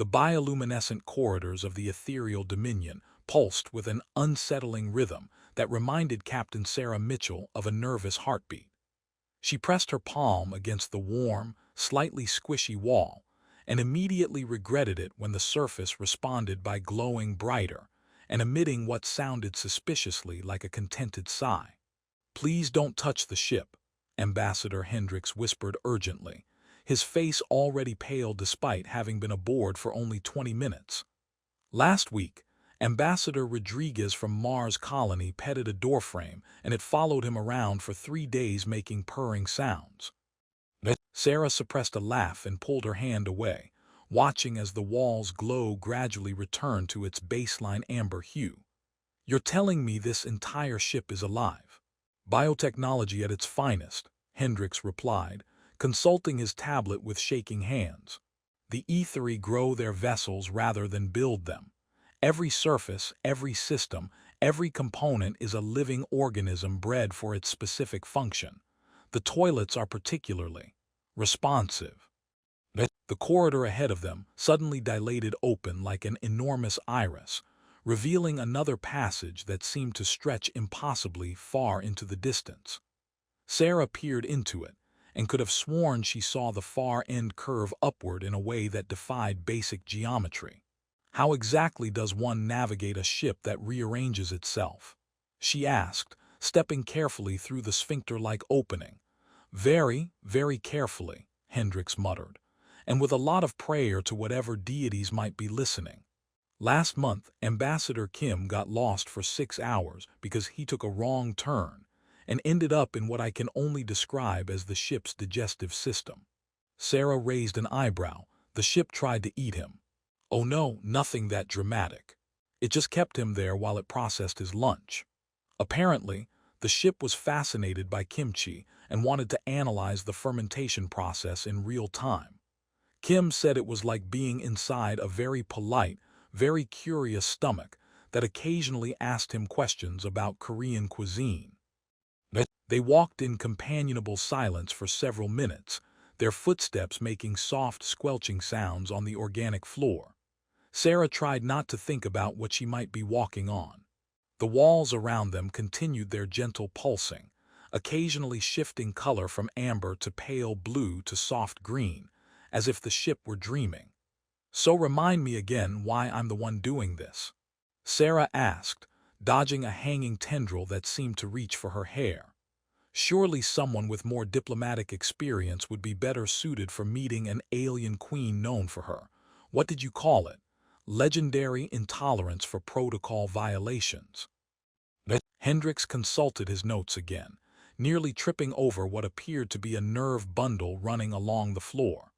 The bioluminescent corridors of the ethereal dominion pulsed with an unsettling rhythm that reminded Captain Sarah Mitchell of a nervous heartbeat. She pressed her palm against the warm, slightly squishy wall, and immediately regretted it when the surface responded by glowing brighter and emitting what sounded suspiciously like a contented sigh. "Please don't touch the ship," Ambassador Hendricks whispered urgently, his face already pale despite having been aboard for only 20 minutes. Last week, Ambassador Rodriguez from Mars Colony petted a doorframe and it followed him around for 3 days making purring sounds. Sarah suppressed a laugh and pulled her hand away, watching as the wall's glow gradually returned to its baseline amber hue. "You're telling me this entire ship is alive?" "Biotechnology at its finest," Hendricks replied, consulting his tablet with shaking hands. "The Aetheri grow their vessels rather than build them. Every surface, every system, every component is a living organism bred for its specific function. The toilets are particularly responsive." The corridor ahead of them suddenly dilated open like an enormous iris, revealing another passage that seemed to stretch impossibly far into the distance. Sarah peered into it, and could have sworn she saw the far end curve upward in a way that defied basic geometry. "How exactly does one navigate a ship that rearranges itself?" she asked, stepping carefully through the sphincter-like opening. "Very, very carefully," Hendricks muttered, "and with a lot of prayer to whatever deities might be listening. Last month, Ambassador Kim got lost for 6 hours because he took a wrong turn and ended up in what I can only describe as the ship's digestive system." Sarah raised an eyebrow. "The ship tried to eat him." "Oh no, nothing that dramatic. It just kept him there while it processed his lunch. Apparently, the ship was fascinated by kimchi and wanted to analyze the fermentation process in real time. Kim said it was like being inside a very polite, very curious stomach that occasionally asked him questions about Korean cuisine." They walked in companionable silence for several minutes, their footsteps making soft, squelching sounds on the organic floor. Sarah tried not to think about what she might be walking on. The walls around them continued their gentle pulsing, occasionally shifting color from amber to pale blue to soft green, as if the ship were dreaming. "So remind me again why I'm the one doing this?" Sarah asked, dodging a hanging tendril that seemed to reach for her hair. Surely someone with more diplomatic experience would be better suited for meeting an alien queen known for her, what did you call it, legendary intolerance for protocol violations. Hendricks consulted his notes again, nearly tripping over what appeared to be a nerve bundle running along the floor.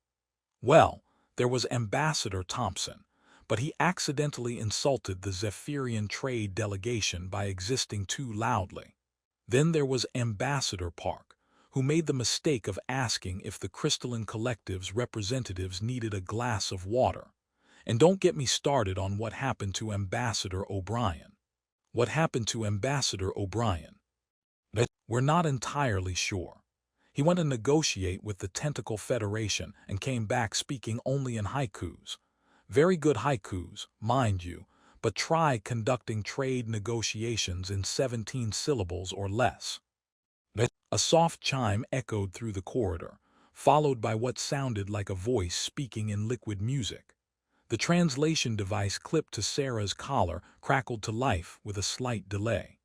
Well, there was Ambassador Thompson, but he accidentally insulted the Zephyrian trade delegation by existing too loudly. Then there was Ambassador Park, who made the mistake of asking if the Crystalline Collective's representatives needed a glass of water. And don't get me started on what happened to Ambassador O'Brien. What happened to Ambassador O'Brien? We're not entirely sure. He went to negotiate with the Tentacle Federation and came back speaking only in haikus. Very good haikus, mind you, but try conducting trade negotiations in 17 syllables or less. A soft chime echoed through the corridor, followed by what sounded like a voice speaking in liquid music. The translation device clipped to Sarah's collar crackled to life with a slight delay.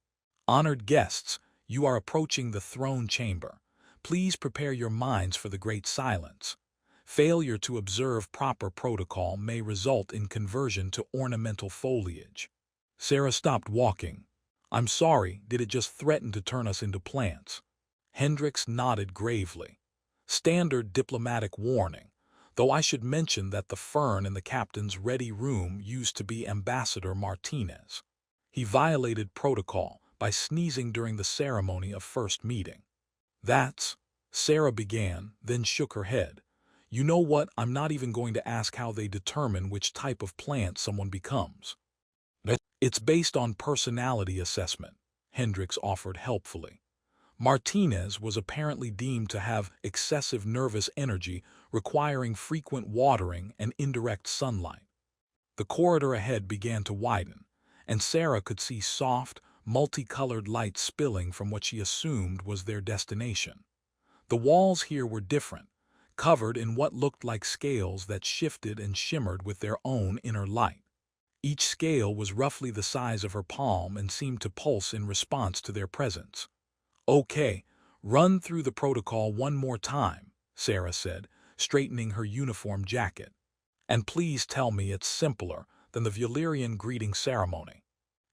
"Honored guests, you are approaching the throne chamber. Please prepare your minds for the great silence. Failure to observe proper protocol may result in conversion to ornamental foliage." Sarah stopped walking. "I'm sorry, did it just threaten to turn us into plants?" Hendricks nodded gravely. "Standard diplomatic warning, though I should mention that the fern in the captain's ready room used to be Ambassador Martinez. He violated protocol by sneezing during the ceremony of first meeting." "That's," Sarah began, then shook her head. "You know what, I'm not even going to ask how they determine which type of plant someone becomes. It's based on personality assessment," Hendricks offered helpfully. "Martinez was apparently deemed to have excessive nervous energy requiring frequent watering and indirect sunlight. The corridor ahead began to widen, and Sarah could see soft, multicolored light spilling from what she assumed was their destination. The walls here were different, covered in what looked like scales that shifted and shimmered with their own inner light. Each scale was roughly the size of her palm and seemed to pulse in response to their presence. "Okay, run through the protocol one more time," Sarah said, straightening her uniform jacket. "And please tell me it's simpler than the Valyrian greeting ceremony."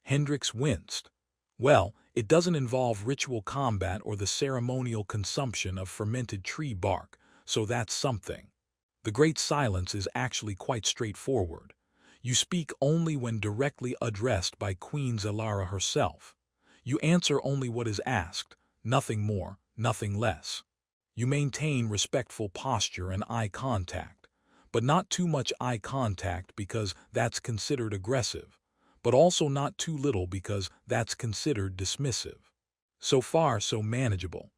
Hendrix winced. "Well, it doesn't involve ritual combat or the ceremonial consumption of fermented tree bark, so that's something. The Great Silence is actually quite straightforward. You speak only when directly addressed by Queen Zylara herself. You answer only what is asked, nothing more, nothing less. You maintain respectful posture and eye contact, but not too much eye contact because that's considered aggressive, but also not too little because that's considered dismissive. So far, so manageable.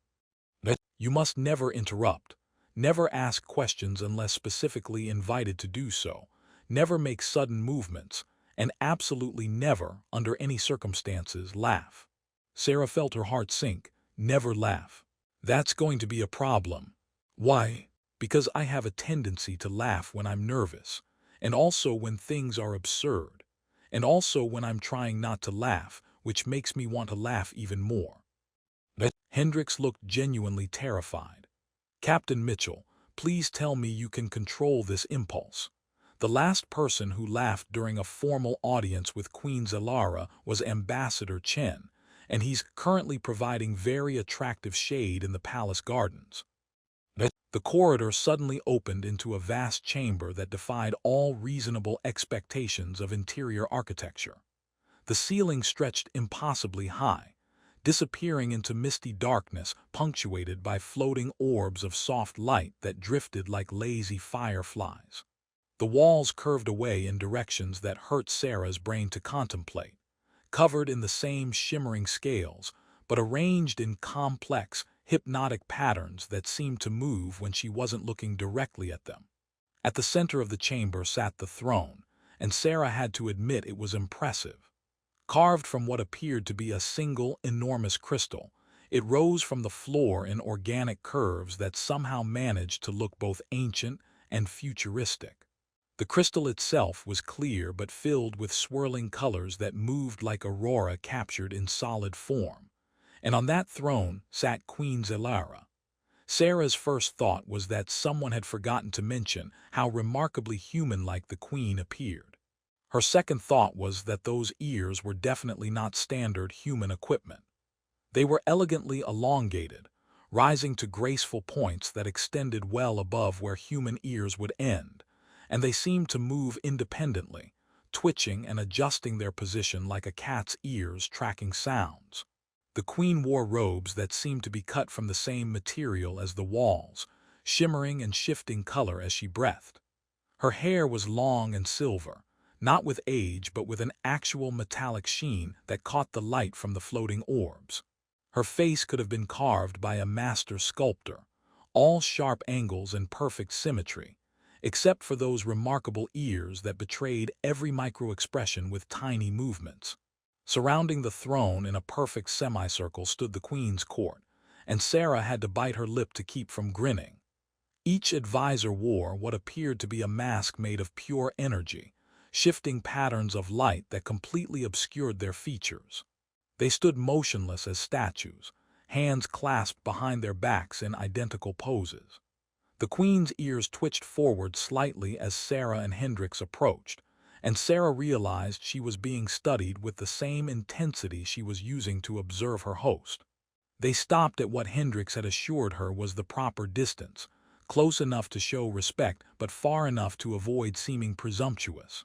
You must never interrupt, never ask questions unless specifically invited to do so, never make sudden movements, and absolutely never, under any circumstances, laugh." Sarah felt her heart sink. "Never laugh. That's going to be a problem." "Why?" "Because I have a tendency to laugh when I'm nervous, and also when things are absurd, and also when I'm trying not to laugh, which makes me want to laugh even more." Hendrix looked genuinely terrified. "Captain Mitchell, please tell me you can control this impulse. The last person who laughed during a formal audience with Queen Zylara was Ambassador Chen, and he's currently providing very attractive shade in the palace gardens." The corridor suddenly opened into a vast chamber that defied all reasonable expectations of interior architecture. The ceiling stretched impossibly high, disappearing into misty darkness punctuated by floating orbs of soft light that drifted like lazy fireflies. The walls curved away in directions that hurt Sarah's brain to contemplate, covered in the same shimmering scales, but arranged in complex, hypnotic patterns that seemed to move when she wasn't looking directly at them. At the center of the chamber sat the throne, and Sarah had to admit it was impressive. Carved from what appeared to be a single, enormous crystal, it rose from the floor in organic curves that somehow managed to look both ancient and futuristic. The crystal itself was clear but filled with swirling colors that moved like aurora captured in solid form, and on that throne sat Queen Zylara. Sarah's first thought was that someone had forgotten to mention how remarkably human-like the queen appeared. Her second thought was that those ears were definitely not standard human equipment. They were elegantly elongated, rising to graceful points that extended well above where human ears would end, and they seemed to move independently, twitching and adjusting their position like a cat's ears tracking sounds. The queen wore robes that seemed to be cut from the same material as the walls, shimmering and shifting color as she breathed. Her hair was long and silver, not with age but with an actual metallic sheen that caught the light from the floating orbs. Her face could have been carved by a master sculptor, all sharp angles and perfect symmetry, except for those remarkable ears that betrayed every micro-expression with tiny movements. Surrounding the throne in a perfect semicircle stood the queen's court, and Sarah had to bite her lip to keep from grinning. Each advisor wore what appeared to be a mask made of pure energy, shifting patterns of light that completely obscured their features. They stood motionless as statues, hands clasped behind their backs in identical poses. The queen's ears twitched forward slightly as Sarah and Hendrix approached, and Sarah realized she was being studied with the same intensity she was using to observe her host. They stopped at what Hendrix had assured her was the proper distance, close enough to show respect but far enough to avoid seeming presumptuous.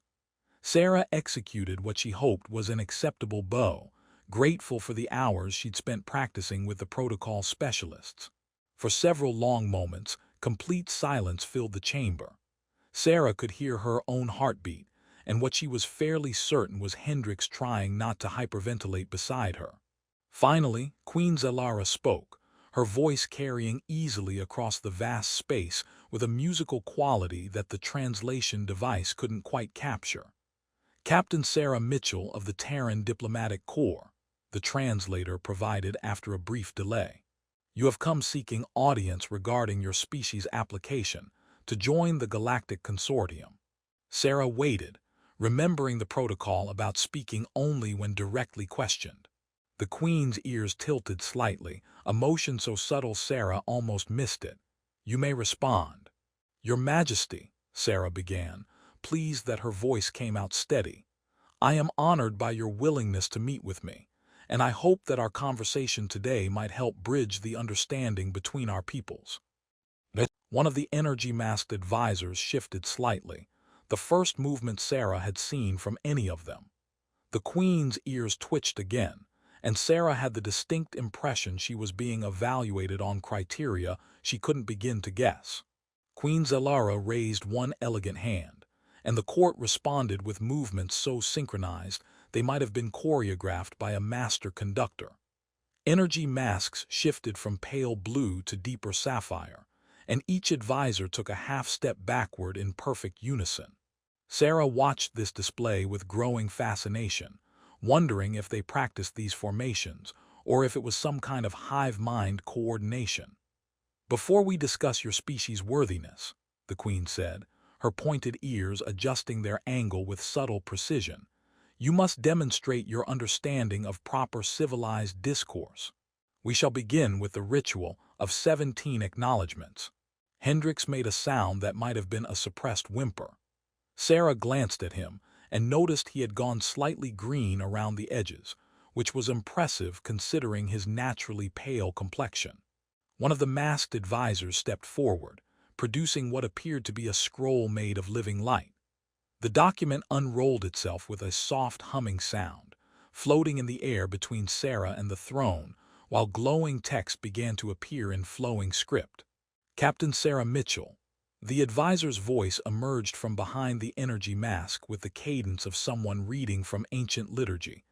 Sarah executed what she hoped was an acceptable bow, grateful for the hours she'd spent practicing with the protocol specialists. For several long moments, complete silence filled the chamber. Sarah could hear her own heartbeat, and what she was fairly certain was Hendrix trying not to hyperventilate beside her. Finally, Queen Zylara spoke, her voice carrying easily across the vast space with a musical quality that the translation device couldn't quite capture. Captain Sarah Mitchell of the Terran Diplomatic Corps, the translator provided after a brief delay. You have come seeking audience regarding your species application to join the Galactic Consortium. Sarah waited, remembering the protocol about speaking only when directly questioned. The Queen's ears tilted slightly, a motion so subtle Sarah almost missed it. You may respond. Your Majesty, Sarah began, pleased that her voice came out steady. I am honored by your willingness to meet with me, and I hope that our conversation today might help bridge the understanding between our peoples. One of the energy-masked advisors shifted slightly, the first movement Sarah had seen from any of them. The Queen's ears twitched again, and Sarah had the distinct impression she was being evaluated on criteria she couldn't begin to guess. Queen Zylara raised one elegant hand, and the court responded with movements so synchronized they might have been choreographed by a master conductor. Energy masks shifted from pale blue to deeper sapphire, and each advisor took a half-step backward in perfect unison. Sarah watched this display with growing fascination, wondering if they practiced these formations or if it was some kind of hive-mind coordination. Before we discuss your species' worthiness, the Queen said, her pointed ears adjusting their angle with subtle precision, you must demonstrate your understanding of proper civilized discourse. We shall begin with the ritual of 17 acknowledgments. Hendricks made a sound that might have been a suppressed whimper. Sarah glanced at him and noticed he had gone slightly green around the edges, which was impressive considering his naturally pale complexion. One of the masked advisors stepped forward, producing what appeared to be a scroll made of living light. The document unrolled itself with a soft humming sound, floating in the air between Sarah and the throne, while glowing text began to appear in flowing script. Captain Sarah Mitchell. The advisor's voice emerged from behind the energy mask with the cadence of someone reading from ancient liturgy.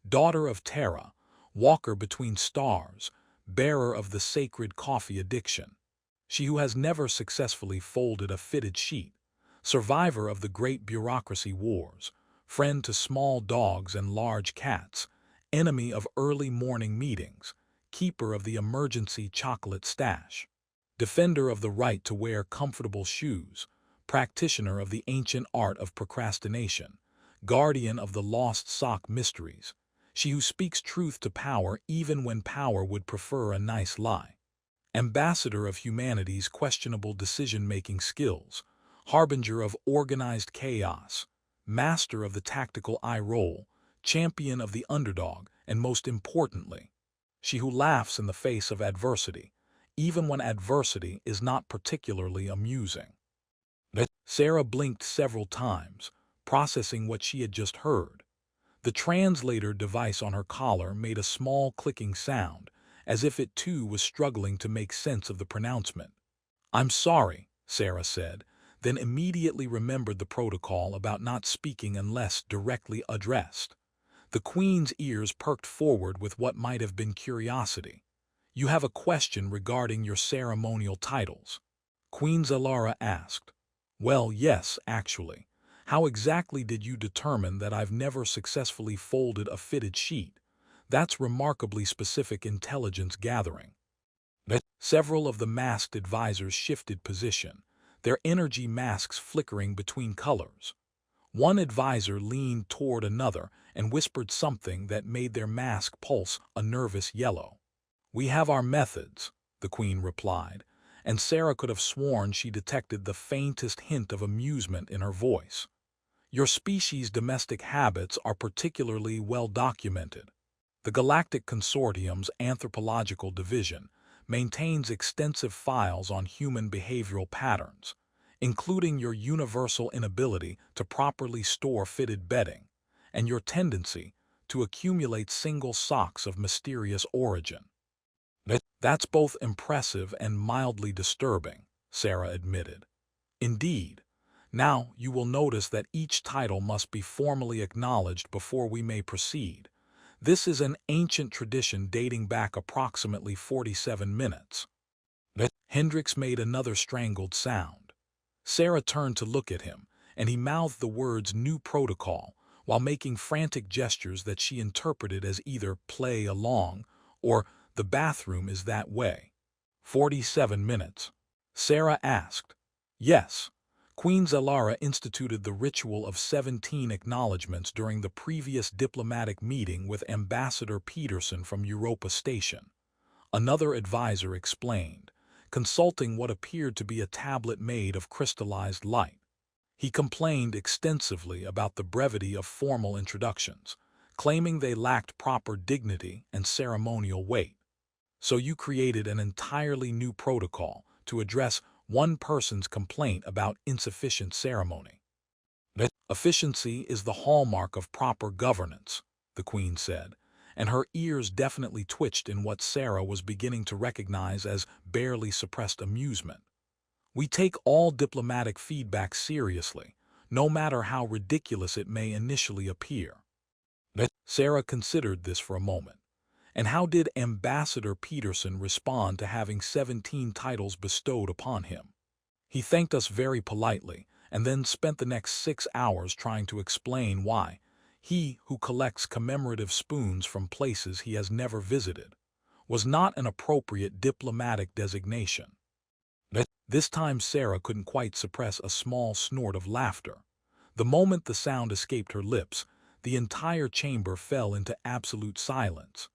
Daughter of Terra, walker between stars, bearer of the sacred coffee addiction. She who has never successfully folded a fitted sheet, survivor of the great bureaucracy wars, friend to small dogs and large cats, enemy of early morning meetings, keeper of the emergency chocolate stash, defender of the right to wear comfortable shoes, practitioner of the ancient art of procrastination, guardian of the lost sock mysteries, she who speaks truth to power even when power would prefer a nice lie, ambassador of humanity's questionable decision-making skills, harbinger of organized chaos, master of the tactical eye roll, champion of the underdog, and most importantly, she who laughs in the face of adversity, even when adversity is not particularly amusing. Sarah blinked several times, processing what she had just heard. The translator device on her collar made a small clicking sound, as if it too was struggling to make sense of the pronouncement. I'm sorry, Sarah said, then immediately remembered the protocol about not speaking unless directly addressed. The Queen's ears perked forward with what might have been curiosity. You have a question regarding your ceremonial titles? Queen Zylara asked. Well, yes, actually. How exactly did you determine that I've never successfully folded a fitted sheet? That's remarkably specific intelligence gathering. Several of the masked advisors shifted position, their energy masks flickering between colors. One advisor leaned toward another and whispered something that made their mask pulse a nervous yellow. We have our methods, the Queen replied, and Sarah could have sworn she detected the faintest hint of amusement in her voice. Your species' domestic habits are particularly well documented. The Galactic Consortium's anthropological division maintains extensive files on human behavioral patterns, including your universal inability to properly store fitted bedding and your tendency to accumulate single socks of mysterious origin. That's both impressive and mildly disturbing, Sarah admitted. Indeed. Now you will notice that each title must be formally acknowledged before we may proceed. This is an ancient tradition dating back approximately 47 minutes. Hendricks made another strangled sound. Sarah turned to look at him, and he mouthed the words "new protocol" while making frantic gestures that she interpreted as either play along or the bathroom is that way. 47 minutes. Sarah asked. Yes. Queen Zylara instituted the ritual of 17 acknowledgements during the previous diplomatic meeting with Ambassador Peterson from Europa Station. Another advisor explained, consulting what appeared to be a tablet made of crystallized light. He complained extensively about the brevity of formal introductions, claiming they lacked proper dignity and ceremonial weight. So you created an entirely new protocol to address one person's complaint about insufficient ceremony. Efficiency is the hallmark of proper governance, the Queen said, and her ears definitely twitched in what Sarah was beginning to recognize as barely suppressed amusement. We take all diplomatic feedback seriously, no matter how ridiculous it may initially appear. Sarah considered this for a moment. And how did Ambassador Peterson respond to having 17 titles bestowed upon him? He thanked us very politely, and then spent the next 6 hours trying to explain why he, who collects commemorative spoons from places he has never visited, was not an appropriate diplomatic designation. This time Sarah couldn't quite suppress a small snort of laughter. The moment the sound escaped her lips, the entire chamber fell into absolute silence.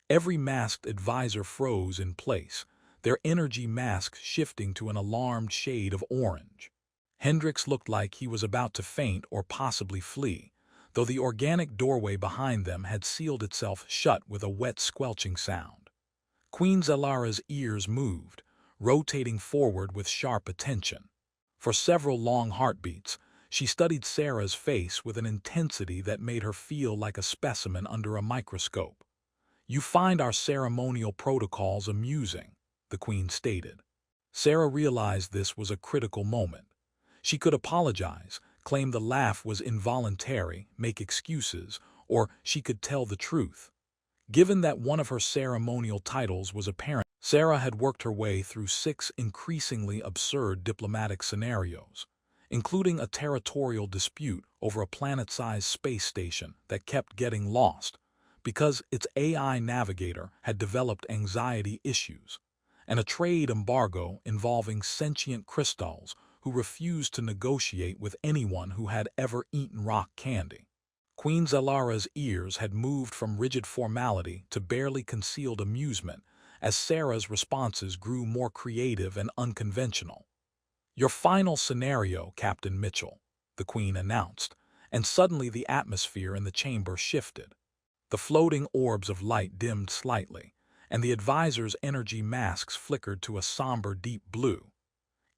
Every masked advisor froze in place, their energy masks shifting to an alarmed shade of orange. Hendrix looked like he was about to faint or possibly flee, though the organic doorway behind them had sealed itself shut with a wet squelching sound. Queen Zylara's ears moved, rotating forward with sharp attention. For several long heartbeats, she studied Sarah's face with an intensity that made her feel like a specimen under a microscope. You find our ceremonial protocols amusing, the Queen stated. Sarah realized this was a critical moment. She could apologize, claim the laugh was involuntary, make excuses, or she could tell the truth. Given that one of her ceremonial titles was apparent, Sarah had worked her way through 6 increasingly absurd diplomatic scenarios, including a territorial dispute over a planet-sized space station that kept getting lost because its AI navigator had developed anxiety issues, and a trade embargo involving sentient crystals who refused to negotiate with anyone who had ever eaten rock candy. Queen Zylara's ears had moved from rigid formality to barely concealed amusement as Sarah's responses grew more creative and unconventional. Your final scenario, Captain Mitchell, the Queen announced, and suddenly the atmosphere in the chamber shifted. The floating orbs of light dimmed slightly, and the advisor's energy masks flickered to a somber deep blue.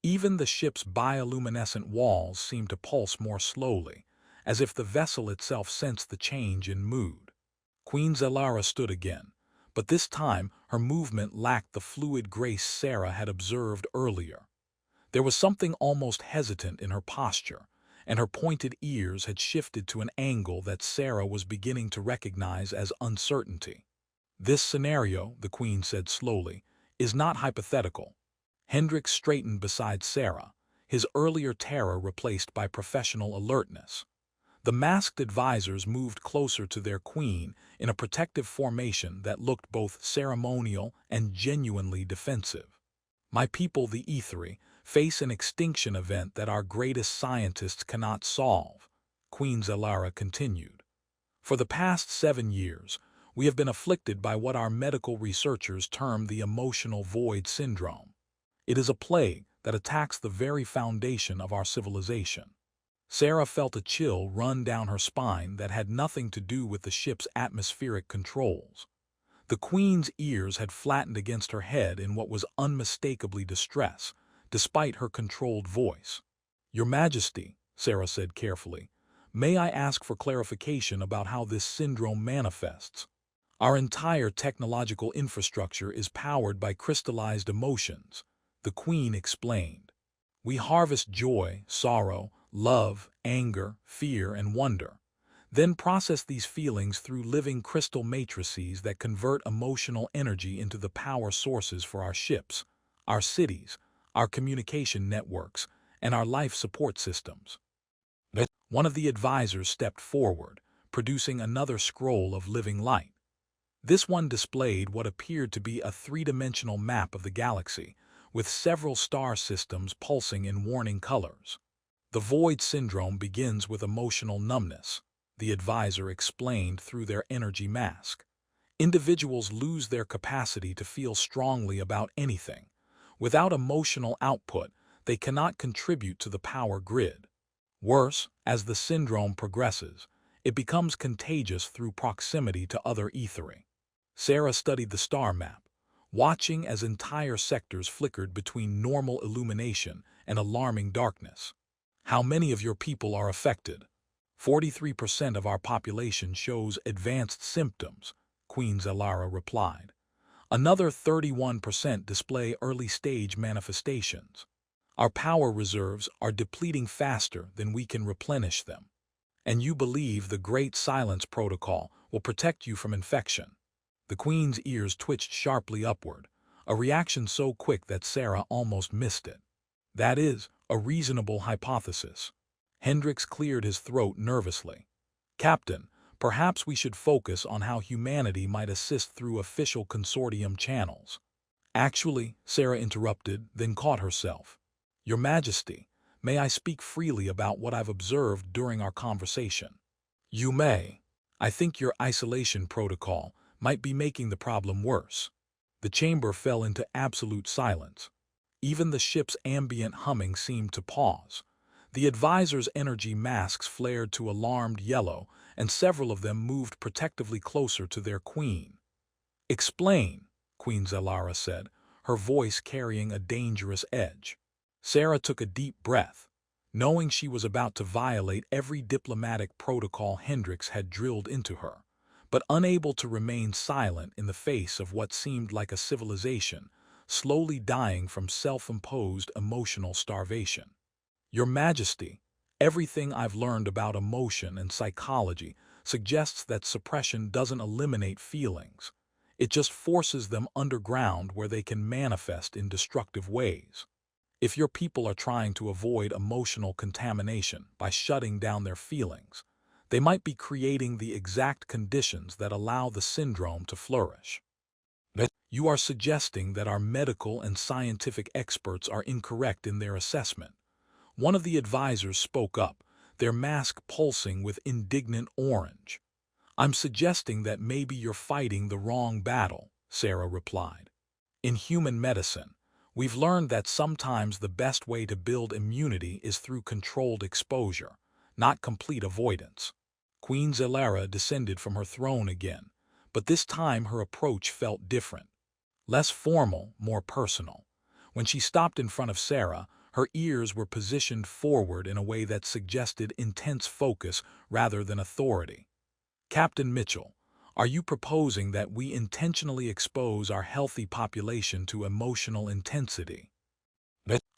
Even the ship's bioluminescent walls seemed to pulse more slowly, as if the vessel itself sensed the change in mood. Queen Zylara stood again, but this time her movement lacked the fluid grace Sarah had observed earlier. There was something almost hesitant in her posture, and her pointed ears had shifted to an angle that Sarah was beginning to recognize as uncertainty. This scenario, the Queen said slowly, is not hypothetical. Hendrix straightened beside Sarah, his earlier terror replaced by professional alertness. The masked advisors moved closer to their queen in a protective formation that looked both ceremonial and genuinely defensive. My people, the Aetheri, face an extinction event that our greatest scientists cannot solve, Queen Zylara continued. For the past 7 years, we have been afflicted by what our medical researchers term the emotional void syndrome. It is a plague that attacks the very foundation of our civilization. Sarah felt a chill run down her spine that had nothing to do with the ship's atmospheric controls. The Queen's ears had flattened against her head in what was unmistakably distress, despite her controlled voice. Your Majesty, Sarah said carefully, may I ask for clarification about how this syndrome manifests? Our entire technological infrastructure is powered by crystallized emotions, the Queen explained. We harvest joy, sorrow, love, anger, fear, and wonder, then process these feelings through living crystal matrices that convert emotional energy into the power sources for our ships, our cities, our communication networks, and our life support systems. One of the advisors stepped forward, producing another scroll of living light. This one displayed what appeared to be a three-dimensional map of the galaxy, with several star systems pulsing in warning colors. The void syndrome begins with emotional numbness, the advisor explained through their energy mask. Individuals lose their capacity to feel strongly about anything. Without emotional output, they cannot contribute to the power grid. Worse, as the syndrome progresses, it becomes contagious through proximity to other ether. Sarah studied the star map, watching as entire sectors flickered between normal illumination and alarming darkness. How many of your people are affected? 43% of our population shows advanced symptoms, Queen Zylara replied. Another 31% display early-stage manifestations. Our power reserves are depleting faster than we can replenish them. And you believe the Great Silence Protocol will protect you from infection. The Queen's ears twitched sharply upward, a reaction so quick that Sarah almost missed it. That is a reasonable hypothesis. Hendricks cleared his throat nervously. Captain, perhaps we should focus on how humanity might assist through official consortium channels. Actually, Sarah interrupted, then caught herself. Your Majesty, may I speak freely about what I've observed during our conversation? You may. I think your isolation protocol might be making the problem worse. The chamber fell into absolute silence. Even the ship's ambient humming seemed to pause. The advisor's energy masks flared to alarmed yellow, and several of them moved protectively closer to their queen. Explain, Queen Zylara said, her voice carrying a dangerous edge. Sarah took a deep breath, knowing she was about to violate every diplomatic protocol Hendricks had drilled into her, but unable to remain silent in the face of what seemed like a civilization, slowly dying from self-imposed emotional starvation. Your Majesty, everything I've learned about emotion and psychology suggests that suppression doesn't eliminate feelings. It just forces them underground where they can manifest in destructive ways. If your people are trying to avoid emotional contamination by shutting down their feelings, they might be creating the exact conditions that allow the syndrome to flourish. You are suggesting that our medical and scientific experts are incorrect in their assessment. One of the advisors spoke up, their mask pulsing with indignant orange. I'm suggesting that maybe you're fighting the wrong battle, Sarah replied. In human medicine, we've learned that sometimes the best way to build immunity is through controlled exposure, not complete avoidance. Queen Zylara descended from her throne again, but this time her approach felt different. Less formal, more personal. When she stopped in front of Sarah, her ears were positioned forward in a way that suggested intense focus rather than authority. Captain Mitchell, are you proposing that we intentionally expose our healthy population to emotional intensity?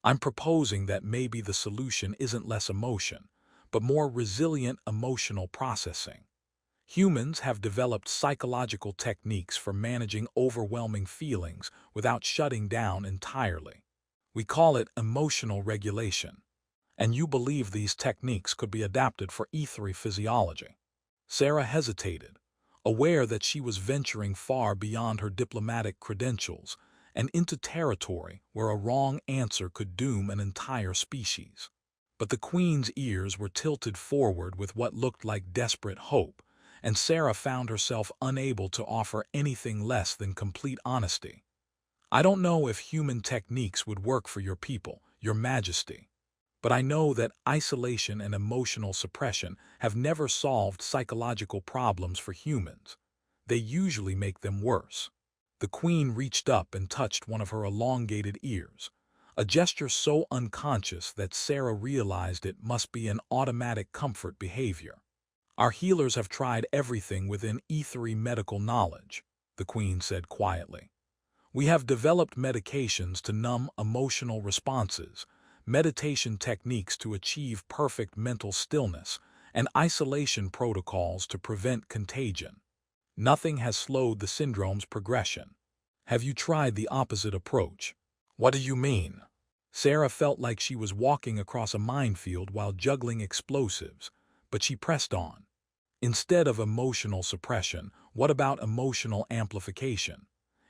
I'm proposing that maybe the solution isn't less emotion, but more resilient emotional processing. Humans have developed psychological techniques for managing overwhelming feelings without shutting down entirely. We call it emotional regulation. And you believe these techniques could be adapted for ethereal physiology. Sarah hesitated, aware that she was venturing far beyond her diplomatic credentials and into territory where a wrong answer could doom an entire species. But the Queen's ears were tilted forward with what looked like desperate hope, and Sarah found herself unable to offer anything less than complete honesty. I don't know if human techniques would work for your people, Your Majesty, but I know that isolation and emotional suppression have never solved psychological problems for humans. They usually make them worse. The Queen reached up and touched one of her elongated ears, a gesture so unconscious that Sarah realized it must be an automatic comfort behavior. Our healers have tried everything within ethereal medical knowledge, the Queen said quietly. We have developed medications to numb emotional responses, meditation techniques to achieve perfect mental stillness, and isolation protocols to prevent contagion. Nothing has slowed the syndrome's progression. Have you tried the opposite approach? What do you mean? Sarah felt like she was walking across a minefield while juggling explosives, But she pressed on. Instead of emotional suppression, what about emotional amplification?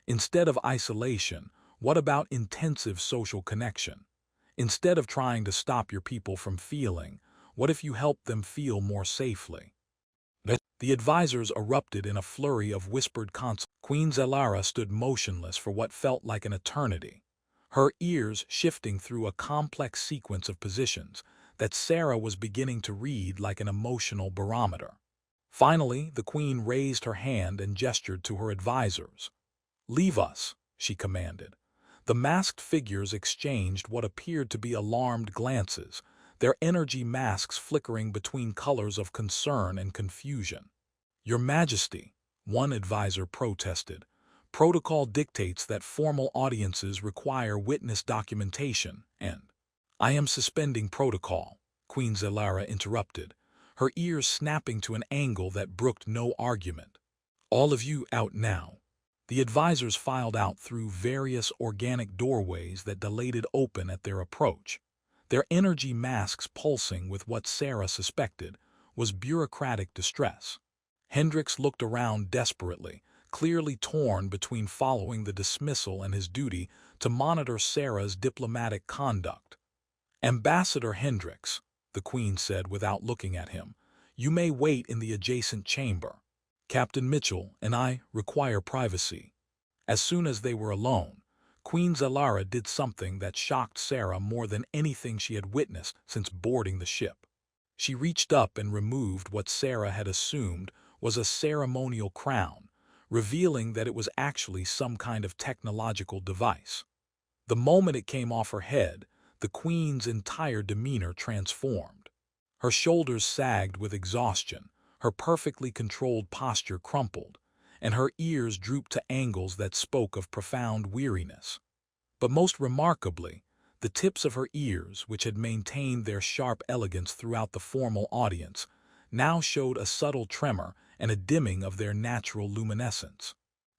Instead of isolation, what about intensive social connection? Instead of trying to stop your people from feeling, what if you helped them feel more safely? The advisors erupted in a flurry of whispered consent. Queen Zylara stood motionless for what felt like an eternity, her ears shifting through a complex sequence of positions that Sarah was beginning to read like an emotional barometer. Finally, the queen raised her hand and gestured to her advisors. "Leave us," she commanded. The masked figures exchanged what appeared to be alarmed glances, their energy masks flickering between colors of concern and confusion. "Your Majesty," one advisor protested, "protocol dictates that formal audiences require witness documentation, and—" "I am suspending protocol," Queen Zylara interrupted, her ears snapping to an angle that brooked no argument. "All of you out now." The advisors filed out through various organic doorways that dilated open at their approach, their energy masks pulsing with what Sarah suspected was bureaucratic distress. Hendricks looked around desperately, clearly torn between following the dismissal and his duty to monitor Sarah's diplomatic conduct. "Ambassador Hendricks," the Queen said without looking at him, "you may wait in the adjacent chamber. Captain Mitchell and I require privacy." As soon as they were alone, Queen Zylara did something that shocked Sarah more than anything she had witnessed since boarding the ship. She reached up and removed what Sarah had assumed was a ceremonial crown, revealing that it was actually some kind of technological device. The moment it came off her head, the Queen's entire demeanor transformed. Her shoulders sagged with exhaustion, her perfectly controlled posture crumpled, and her ears drooped to angles that spoke of profound weariness. But most remarkably, the tips of her ears, which had maintained their sharp elegance throughout the formal audience, now showed a subtle tremor and a dimming of their natural luminescence.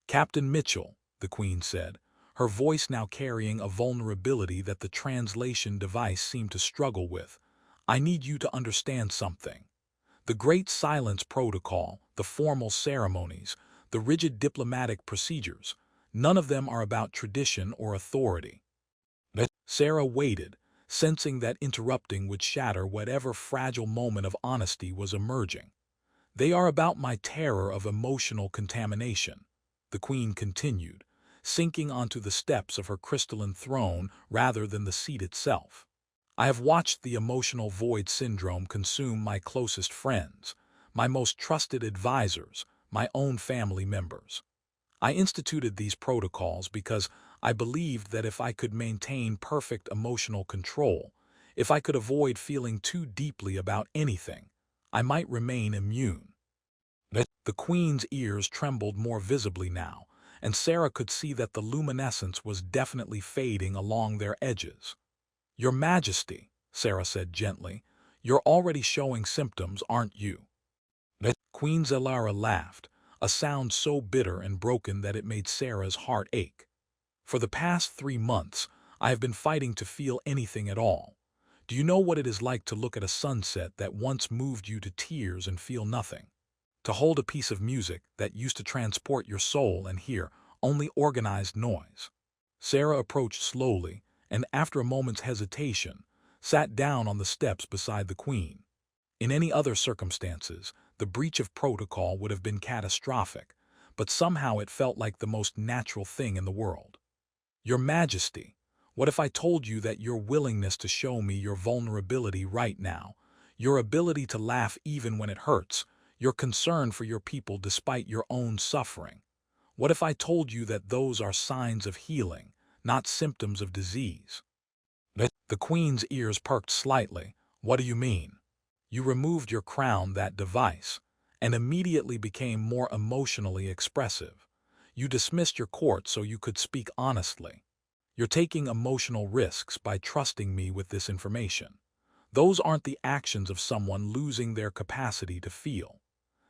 "Captain Mitchell," the Queen said, her voice now carrying a vulnerability that the translation device seemed to struggle with, "I need you to understand something. The Great Silence Protocol, the formal ceremonies, the rigid diplomatic procedures, none of them are about tradition or authority." Sarah waited, sensing that interrupting would shatter whatever fragile moment of honesty was emerging. "They are about my terror of emotional contamination," the Queen continued, sinking onto the steps of her crystalline throne rather than the seat itself. "I have watched the emotional void syndrome consume my closest friends, my most trusted advisors, my own family members. I instituted these protocols because I believed that if I could maintain perfect emotional control, if I could avoid feeling too deeply about anything, I might remain immune." The Queen's ears trembled more visibly now, and Sarah could see that the luminescence was definitely fading along their edges. "Your Majesty," Sarah said gently, "you're already showing symptoms, aren't you?" Queen Zylara laughed, a sound so bitter and broken that it made Sarah's heart ache. "For the past 3 months, I have been fighting to feel anything at all. Do you know what it is like to look at a sunset that once moved you to tears and feel nothing? To hold a piece of music that used to transport your soul and hear only organized noise?" Sarah approached slowly and, after a moment's hesitation, sat down on the steps beside the Queen. In any other circumstances, the breach of protocol would have been catastrophic, but somehow it felt like the most natural thing in the world. "Your Majesty, what if I told you that your willingness to show me your vulnerability right now, your ability to laugh even when it hurts, your concern for your people despite your own suffering, what if I told you that those are signs of healing, not symptoms of disease?" The Queen's ears perked slightly. "What do you mean?" "You removed your crown, that device, and immediately became more emotionally expressive. You dismissed your court so you could speak honestly. You're taking emotional risks by trusting me with this information. Those aren't the actions of someone losing their capacity to feel.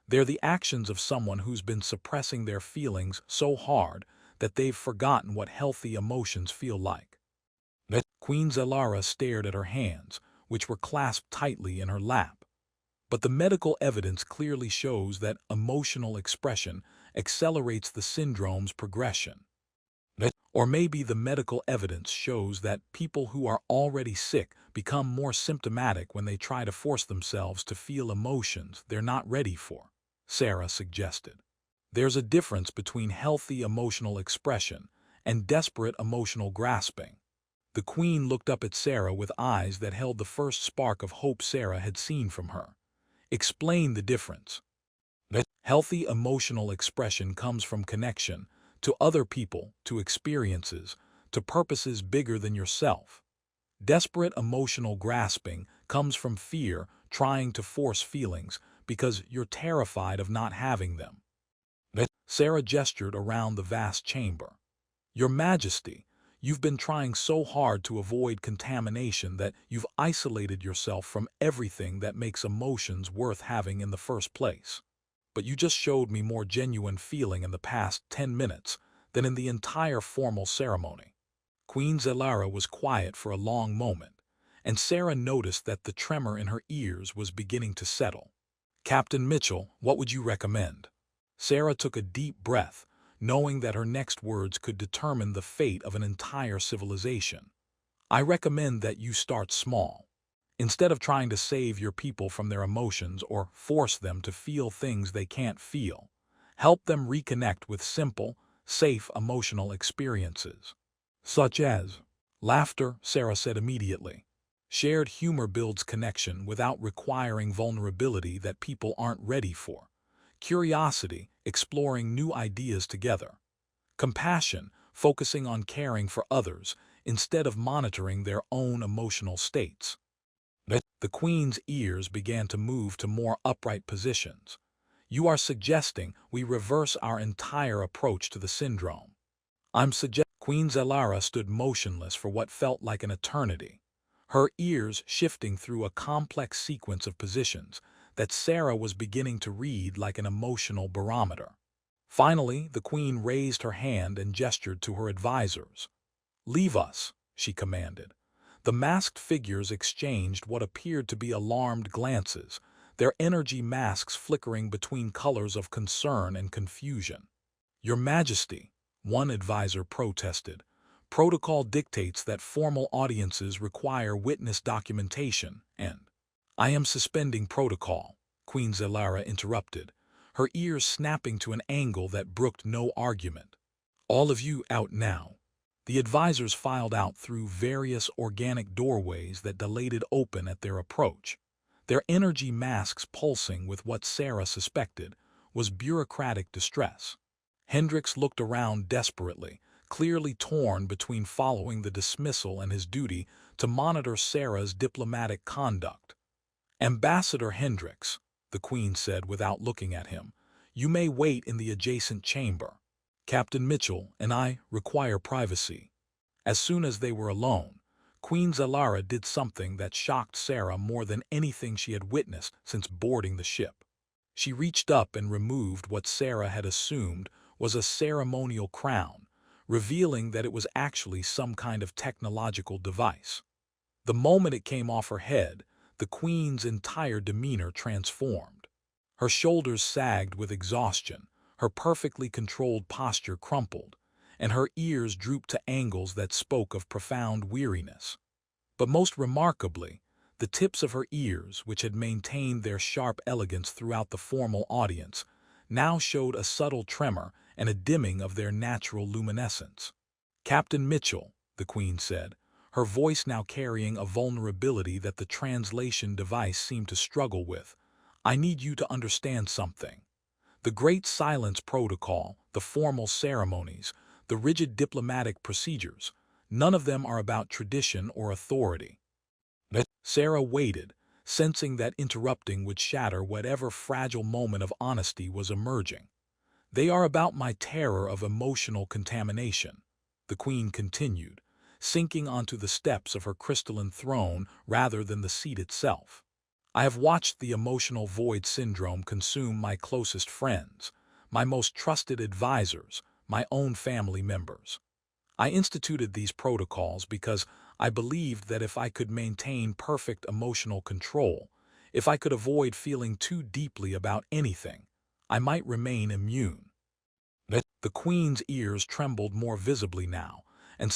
They're the actions of someone who's been suppressing their feelings so hard that they've forgotten what healthy emotions feel like." Queen Zylara stared at her hands, which were clasped tightly in her lap. But the medical evidence clearly shows that emotional expression accelerates the syndrome's progression. Or maybe the medical evidence shows that people who are already sick become more symptomatic when they try to force themselves to feel emotions they're not ready for, Sarah suggested. There's a difference between healthy emotional expression and desperate emotional grasping. The Queen looked up at Sarah with eyes that held the first spark of hope Sarah had seen from her. Explain the difference. Healthy emotional expression comes from connection to other people, to experiences, to purposes bigger than yourself. Desperate emotional grasping comes from fear, trying to force feelings because you're terrified of not having them. Sarah gestured around the vast chamber. Your Majesty, you've been trying so hard to avoid contamination that you've isolated yourself from everything that makes emotions worth having in the first place. But you just showed me more genuine feeling in the past 10 minutes than in the entire formal ceremony. Queen Zylara was quiet for a long moment, and Sarah noticed that the tremor in her ears was beginning to settle. Captain Mitchell, what would you recommend? Sarah took a deep breath, knowing that her next words could determine the fate of an entire civilization. I recommend that you start small. Instead of trying to save your people from their emotions or force them to feel things they can't feel, help them reconnect with simple, safe emotional experiences. Such as laughter, Sarah said immediately. Shared humor builds connection without requiring vulnerability that people aren't ready for. Curiosity, exploring new ideas together. Compassion, focusing on caring for others instead of monitoring their own emotional states. The Queen's ears began to move to more upright positions. You are suggesting we reverse our entire approach to the syndrome. I'm suggesting. Queen Zylara stood motionless for what felt like an eternity, her ears shifting through a complex sequence of positions that Sarah was beginning to read like an emotional barometer. Finally, the Queen raised her hand and gestured to her advisors. Leave us, she commanded. The masked figures exchanged what appeared to be alarmed glances, their energy masks flickering between colors of concern and confusion. Your Majesty, one advisor protested, protocol dictates that formal audiences require witness documentation, and I am suspending protocol, Queen Zylara interrupted, her ears snapping to an angle that brooked no argument. All of you out now. The advisors filed out through various organic doorways that dilated open at their approach, their energy masks pulsing with what Sarah suspected was bureaucratic distress. Hendricks looked around desperately, clearly torn between following the dismissal and his duty to monitor Sarah's diplomatic conduct. Ambassador Hendricks, the Queen said without looking at him, you may wait in the adjacent chamber. Captain Mitchell and I require privacy. As soon as they were alone, Queen Zylara did something that shocked Sarah more than anything she had witnessed since boarding the ship. She reached up and removed what Sarah had assumed was a ceremonial crown, revealing that it was actually some kind of technological device. The moment it came off her head, the Queen's entire demeanor transformed. Her shoulders sagged with exhaustion, her perfectly controlled posture crumpled, and her ears drooped to angles that spoke of profound weariness. But most remarkably, the tips of her ears, which had maintained their sharp elegance throughout the formal audience, now showed a subtle tremor and a dimming of their natural luminescence. Captain Mitchell, the Queen said, her voice now carrying a vulnerability that the translation device seemed to struggle with, I need you to understand something. The Great Silence Protocol, the formal ceremonies, the rigid diplomatic procedures, none of them are about tradition or authority. Sarah waited, sensing that interrupting would shatter whatever fragile moment of honesty was emerging. They are about my terror of emotional contamination, the Queen continued, sinking onto the steps of her crystalline throne rather than the seat itself. I have watched the emotional void syndrome consume my closest friends, my most trusted advisors, my own family members. I instituted these protocols because I believed that if I could maintain perfect emotional control, If I could avoid feeling too deeply about anything, I might remain immune. The Queen's ears trembled more visibly now,